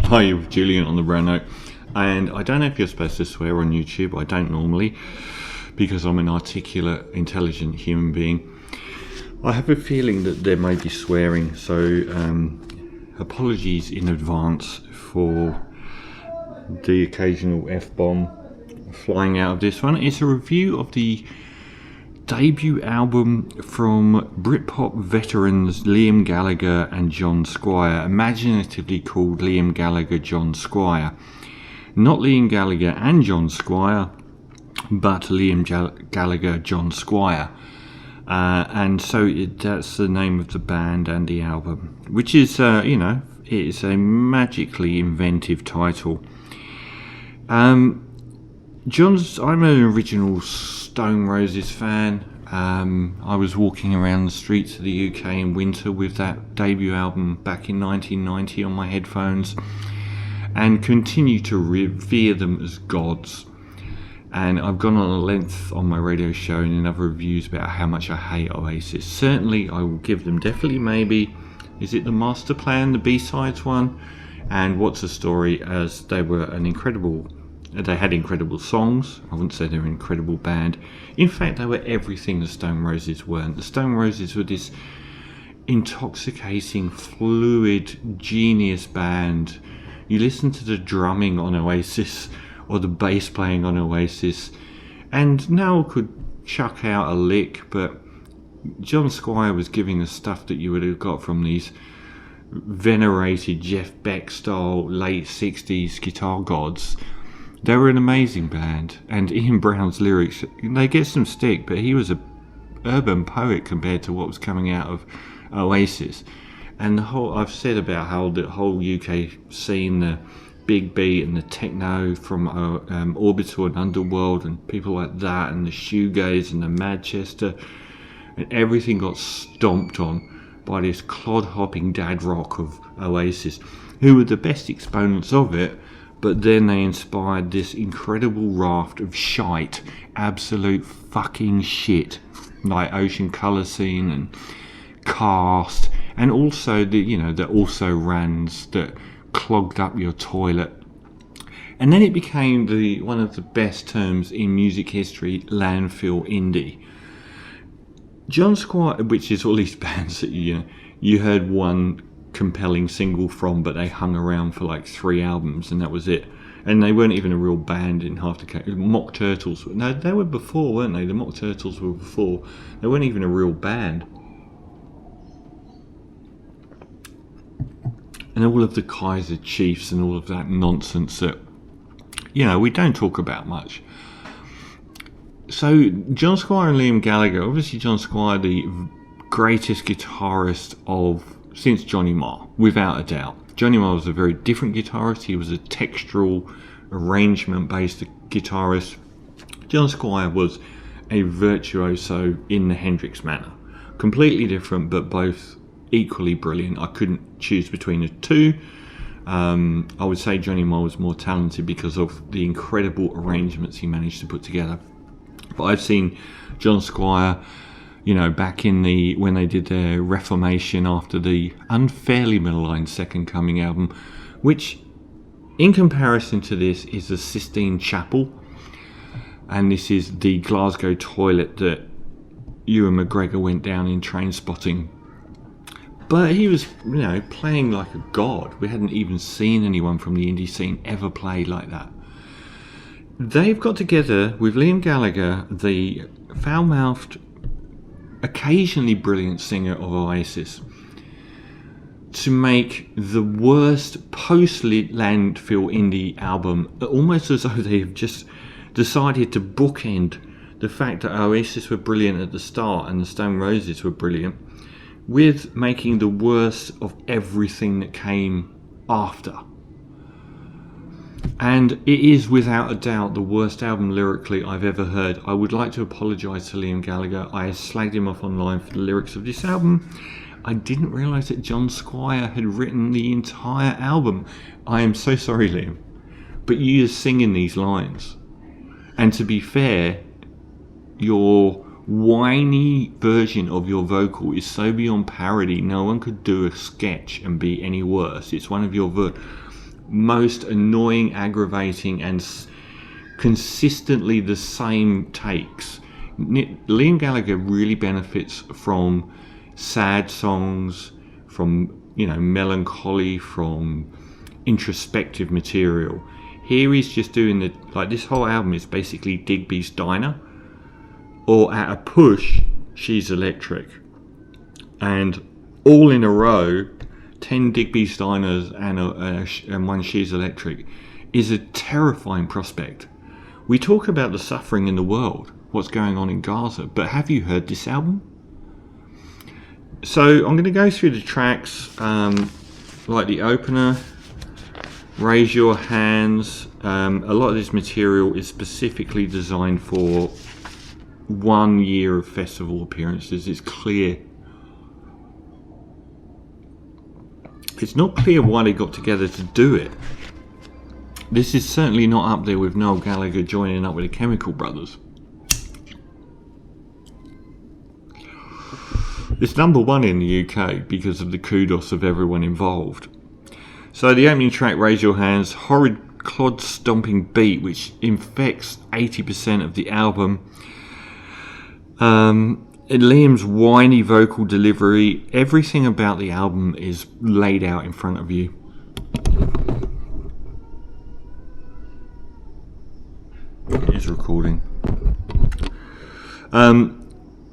Hi, with Julian on the brown note. And I don't know if you're supposed to swear on YouTube. I don't normally, because I'm an articulate, intelligent human being. I have a feeling that there may be swearing, so apologies in advance for the occasional F-bomb flying out of this one. It's a review of the debut album from Britpop veterans Liam Gallagher and John Squire, imaginatively called Liam Gallagher John Squire. Not Liam Gallagher and John Squire, but Liam Gallagher John Squire. And so that's the name of the band and the album, which is, it's a magically inventive title. I'm an original Stone Roses fan. I was walking around the streets of the UK in winter with that debut album back in 1990 on my headphones, and continue to revere them as gods. And I've gone on a length on my radio show and in other reviews about how much I hate Oasis. Certainly I will give them definitely maybe, is it the Master Plan, the B-sides one, and What's the Story, as they were they had incredible songs. I wouldn't say they're an incredible band. In fact, they were everything the Stone Roses weren't. The Stone Roses were this intoxicating, fluid, genius band. You listen to the drumming on Oasis or the bass playing on Oasis, and Noel could chuck out a lick, but John Squire was giving the stuff that you would have got from these venerated Jeff Beck style late 60s guitar gods. They were an amazing band, and Ian Brown's lyrics, they get some stick, but he was a urban poet compared to what was coming out of Oasis. And I've said about how the whole UK scene, the big beat and the techno from Orbital and Underworld and people like that, and the shoegaze and the Madchester, and everything got stomped on by this clod-hopping dad rock of Oasis, who were the best exponents of it. But then they inspired this incredible raft of shite, absolute fucking shit, like Ocean Colour Scene and Cast, and also the also-rans that clogged up your toilet. And then it became one of the best terms in music history, landfill indie. John Squire, which is all these bands that you heard one compelling single from, but they hung around for like 3 albums and that was it, and they weren't even a real band in half the case. Mock Turtles, no, they were before, weren't they? The Mock Turtles were before. They weren't even a real band. And all of the Kaiser Chiefs and all of that nonsense that we don't talk about much. So John Squire and Liam Gallagher, obviously John Squire, the greatest guitarist since Johnny Marr, without a doubt. Johnny Marr was a very different guitarist. He was a textural, arrangement-based guitarist. John Squire was a virtuoso in the Hendrix manner. Completely different, but both equally brilliant. I couldn't choose between the two. I would say Johnny Marr was more talented because of the incredible arrangements he managed to put together. But I've seen John Squire, back in when they did their reformation after the unfairly maligned Second Coming album, which in comparison to this is the Sistine Chapel, and this is the Glasgow toilet that Ewan McGregor went down in Trainspotting. But he was playing like a god. We hadn't even seen anyone from the indie scene ever play like that. They've got together with Liam Gallagher, the foul-mouthed, occasionally brilliant singer of Oasis, to make the worst post-landfill indie album, almost as though they have just decided to bookend the fact that Oasis were brilliant at the start and the Stone Roses were brilliant, with making the worst of everything that came after. And it is without a doubt the worst album lyrically I've ever heard. I would like to apologise to Liam Gallagher. I slagged him off online for the lyrics of this album. I didn't realise that John Squire had written the entire album. I am so sorry, Liam. But you're singing these lines. And to be fair, your whiny version of your vocal is so beyond parody, no one could do a sketch and be any worse. It's one of your most annoying, aggravating, and consistently the same takes. Liam Gallagher really benefits from sad songs, from melancholy, from introspective material. Here he's just doing this whole album is basically Digby's Diner, or at a push, She's Electric, and all in a row, 10 Digby's Diners and one She's Electric is a terrifying prospect. We talk about the suffering in the world, what's going on in Gaza, but have you heard this album? So I'm going to go through the tracks, like the opener, Raise Your Hands. A lot of this material is specifically designed for 1 year of festival appearances. It's clear. It's not clear why they got together to do it. This is certainly not up there with Noel Gallagher joining up with the Chemical Brothers. It's number 1 in the UK because of the kudos of everyone involved. So the opening track, Raise Your Hands, horrid clod stomping beat which infects 80% of the album. Liam's whiny vocal delivery, everything about the album is laid out in front of you. It is recording. I'm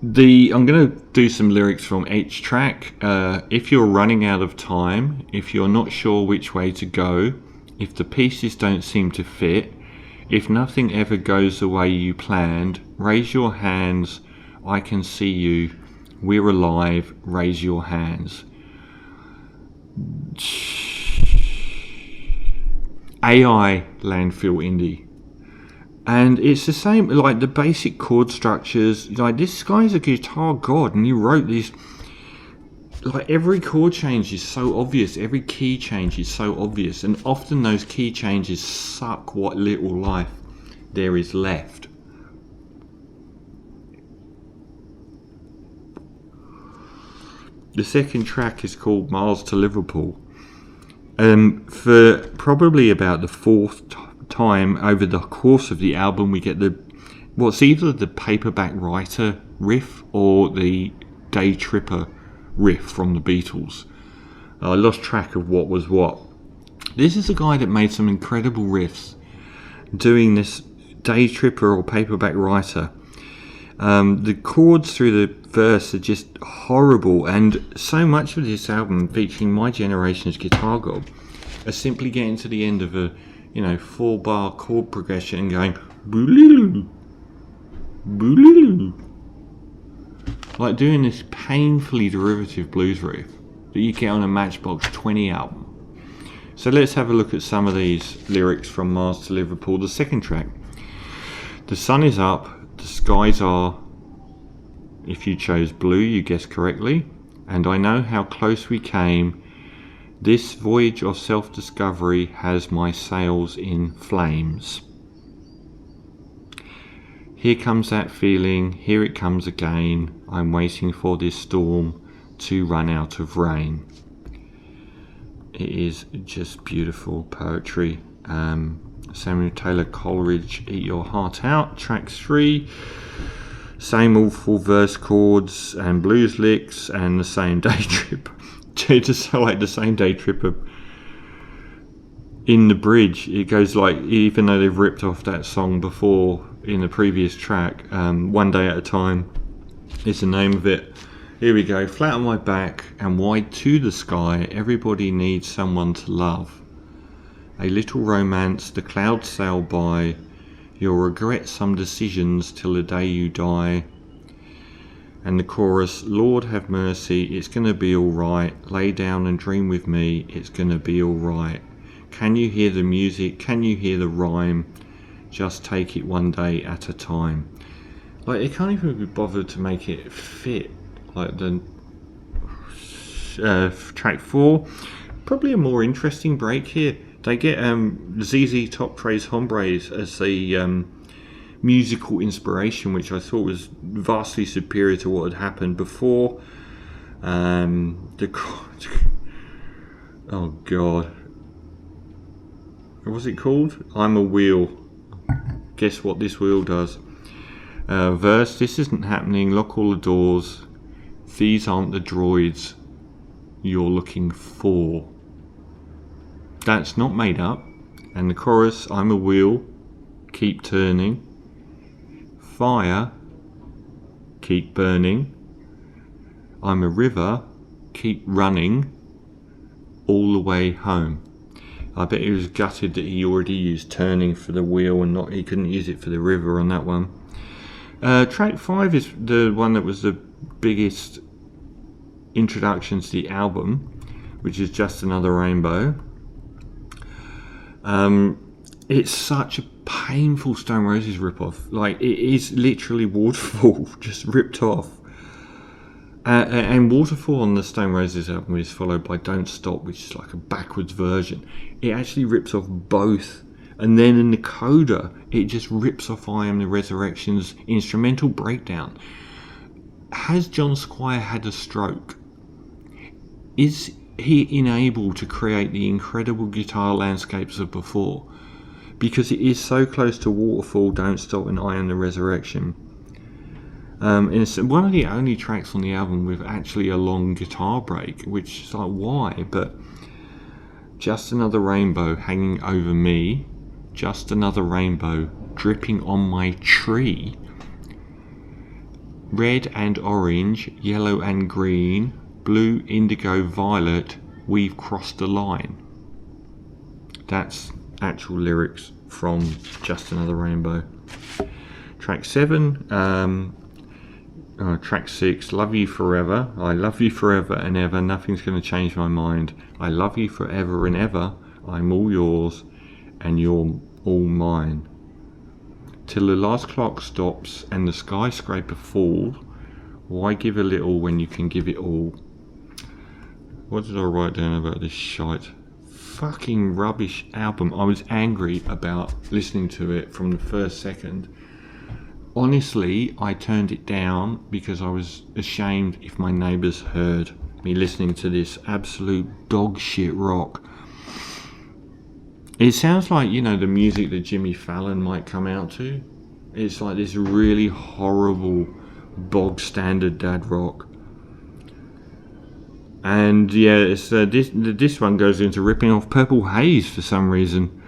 going to do some lyrics from each track. If you're running out of time, if you're not sure which way to go, if the pieces don't seem to fit, if nothing ever goes the way you planned, raise your hands, I can see you, we're alive, raise your hands. AI landfill indie. And it's the same, like the basic chord structures. Like, this guy's a guitar god, and he wrote this. Like, every chord change is so obvious, every key change is so obvious, and often those key changes suck what little life there is left. The second track is called Miles to Liverpool. For probably about the fourth time over the course of the album, we get what's either the Paperback Writer riff or the Day Tripper riff from the Beatles. I lost track of what was what. This is a guy that made some incredible riffs doing this Day Tripper or Paperback Writer. The chords through the verse are just horrible, and so much of this album, featuring my generation's guitar god, are simply getting to the end of a 4-bar chord progression and going boo-loo, boo-loo, like doing this painfully derivative blues riff that you get on a Matchbox 20 album. So let's have a look at some of these lyrics from Mars to Liverpool. The second track: the sun is up, the skies are, if you chose blue, you guessed correctly, and I know how close we came. This voyage of self-discovery has my sails in flames. Here comes that feeling, here it comes again. I'm waiting for this storm to run out of rain. It is just beautiful poetry. Samuel Taylor Coleridge, Eat Your Heart Out, track 3. Same awful verse chords and blues licks and the same Day Tripper. Just like the same Day Tripper in the bridge. It goes like, even though they've ripped off that song before in the previous track, One Day at a Time is the name of it. Here we go. Flat on my back and wide to the sky, everybody needs someone to love. A little romance, the clouds sail by. You'll regret some decisions till the day you die. And the chorus, Lord have mercy, it's gonna be alright. Lay down and dream with me, it's gonna be alright. Can you hear the music? Can you hear the rhyme? Just take it one day at a time. Like, they can't even be bothered to make it fit. Like the track 4, probably a more interesting break here. They get ZZ Top Tres Hombres as the musical inspiration, which I thought was vastly superior to what had happened before. Oh god, What's it called? I'm a wheel. Guess what this wheel does? Verse, this isn't happening. Lock all the doors. These aren't the droids you're looking for. That's not made up. And the chorus, I'm a wheel. Keep turning. Fire. Keep burning. I'm a river. Keep running. All the way home. I bet he was gutted that he already used turning for the wheel and he couldn't use it for the river on that one. Track 5 is the one that was the biggest introduction to the album, which is Just Another Rainbow. It's such a painful Stone Roses ripoff. Like, it is literally Waterfall just ripped off. And Waterfall on the Stone Roses album is followed by Don't Stop, which is like a backwards version. It actually rips off both. And then in the coda, it just rips off I Am the Resurrection's instrumental breakdown. Has John Squire had a stroke? Is he unable to create the incredible guitar landscapes of before? Because it is so close to Waterfall, Don't Stop, and I Am the Resurrection. And it's one of the only tracks on the album with actually a long guitar break, which is like, why? But Just Another Rainbow hanging over me, just another rainbow dripping on my tree, red and orange, yellow and green, blue, indigo, violet, we've crossed the line. That's actual lyrics from Just Another Rainbow. Track 7, track 6, Love You Forever. I love you forever and ever, nothing's going to change my mind. I love you forever and ever, I'm all yours and you're all mine. Till the last clock stops and the skyscraper falls, why give a little when you can give it all? What did I write down about this shite? Fucking rubbish album. I was angry about listening to it from the first second. Honestly, I turned it down because I was ashamed if my neighbours heard me listening to this absolute dog shit rock. It sounds like, you know, the music that Jimmy Fallon might come out to. It's like this really horrible bog standard dad rock. And yeah, it's this one goes into ripping off Purple Haze for some reason.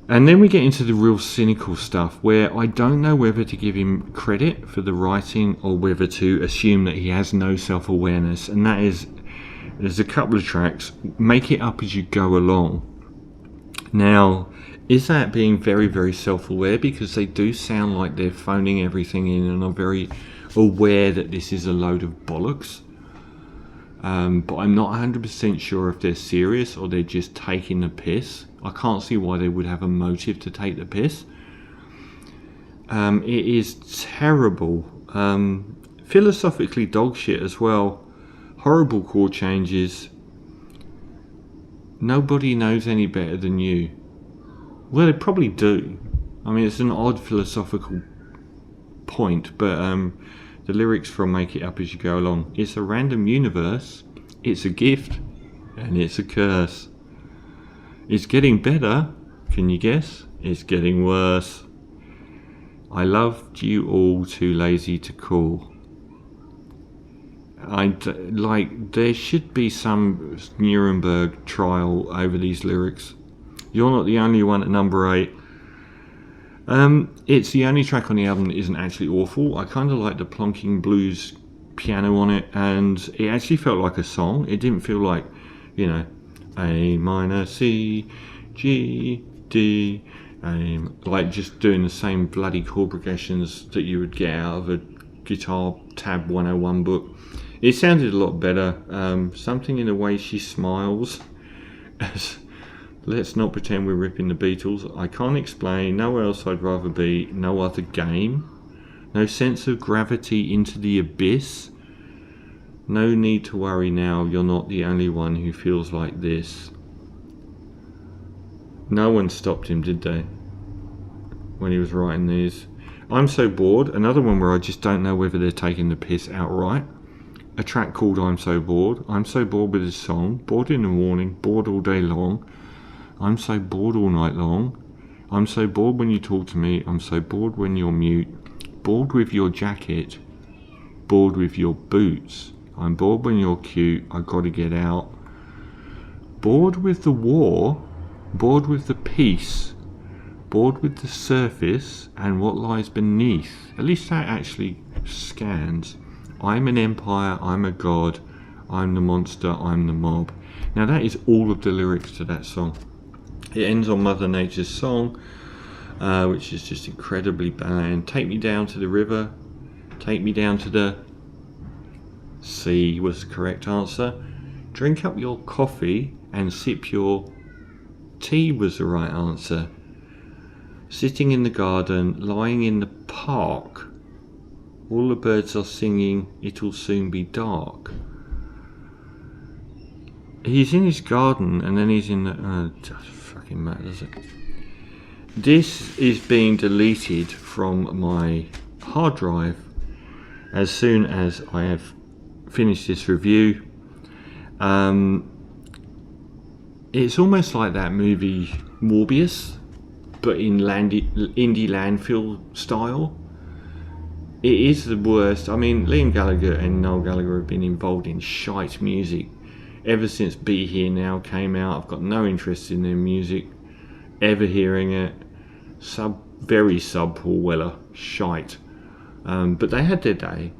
And then we get into the real cynical stuff where I don't know whether to give him credit for the writing or whether to assume that he has no self-awareness. And that is, there's a couple of tracks, Make It Up As You Go Along. Now, is that being very, very self-aware? Because they do sound like they're phoning everything in and are very aware that this is a load of bollocks. But I'm not 100% sure if they're serious or they're just taking the piss. I can't see why they would have a motive to take the piss. It is terrible. Philosophically dog shit as well. Horrible chord changes. Nobody knows any better than you. Well, they probably do. I mean, it's an odd philosophical point, but the lyrics from Make It Up As You Go Along. It's a random universe, it's a gift, and it's a curse. It's getting better, can you guess? It's getting worse. I loved you all too lazy to call. There should be some Nuremberg trial over these lyrics. You're not the only one at number 8. It's the only track on the album that isn't actually awful. I kind of like the plonking blues piano on it, and it actually felt like a song. It didn't feel like, you know, A minor, C, G, D, like just doing the same bloody chord progressions that you would get out of a Guitar Tab 101 book. It sounded a lot better. Something in the way she smiles. Let's not pretend we're ripping the Beatles. I can't explain. Nowhere else I'd rather be. No other game. No sense of gravity into the abyss. No need to worry now. You're not the only one who feels like this. No one stopped him, did they? When he was writing these. I'm So Bored. Another one where I just don't know whether they're taking the piss outright. A track called I'm So Bored. I'm so bored with this song. Bored in the morning. Bored all day long. I'm so bored all night long. I'm so bored when you talk to me. I'm so bored when you're mute. Bored with your jacket. Bored with your boots. I'm bored when you're cute. I gotta get out. Bored with the war. Bored with the peace. Bored with the surface and what lies beneath. At least that actually scans. I'm an empire. I'm a god. I'm the monster. I'm the mob. Now that is all of the lyrics to that song. It ends on Mother Nature's song, which is just incredibly bland. Take me down to the river. Take me down to the sea was the correct answer. Drink up your coffee and sip your tea was the right answer. Sitting in the garden, lying in the park. All the birds are singing, it'll soon be dark. He's in his garden and then he's in the... doesn't fucking matter, does it? This is being deleted from my hard drive as soon as I have finished this review. It's almost like that movie Morbius, but in indie landfill style. It is the worst. I mean, Liam Gallagher and Noel Gallagher have been involved in shite music ever since Be Here Now came out. I've got no interest in their music, ever hearing it. Very sub Paul Weller, shite. But they had their day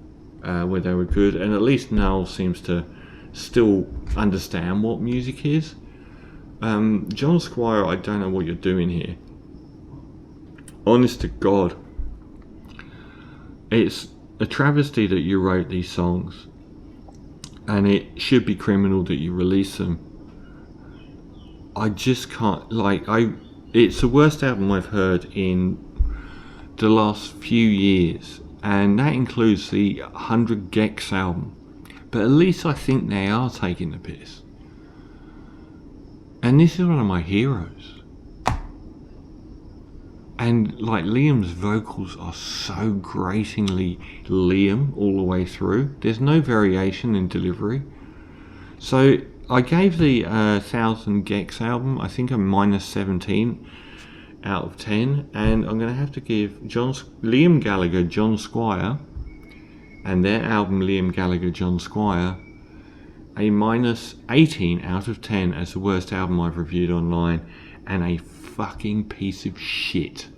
where they were good, and at least Noel seems to still understand what music is. John Squire, I don't know what you're doing here. Honest to God. It's a travesty that you wrote these songs, and it should be criminal that you release them. I just can't, it's the worst album I've heard in the last few years, and that includes the 100 Gex album. But at least I think they are taking the piss. And this is one of my heroes. And Liam's vocals are so gratingly Liam all the way through. There's no variation in delivery. So I gave the 1000 Gex album, I think, a -17 out of 10. And I'm going to have to give Liam Gallagher, John Squire, and their album Liam Gallagher, John Squire, a -18 out of 10 as the worst album I've reviewed online, and a fucking piece of shit.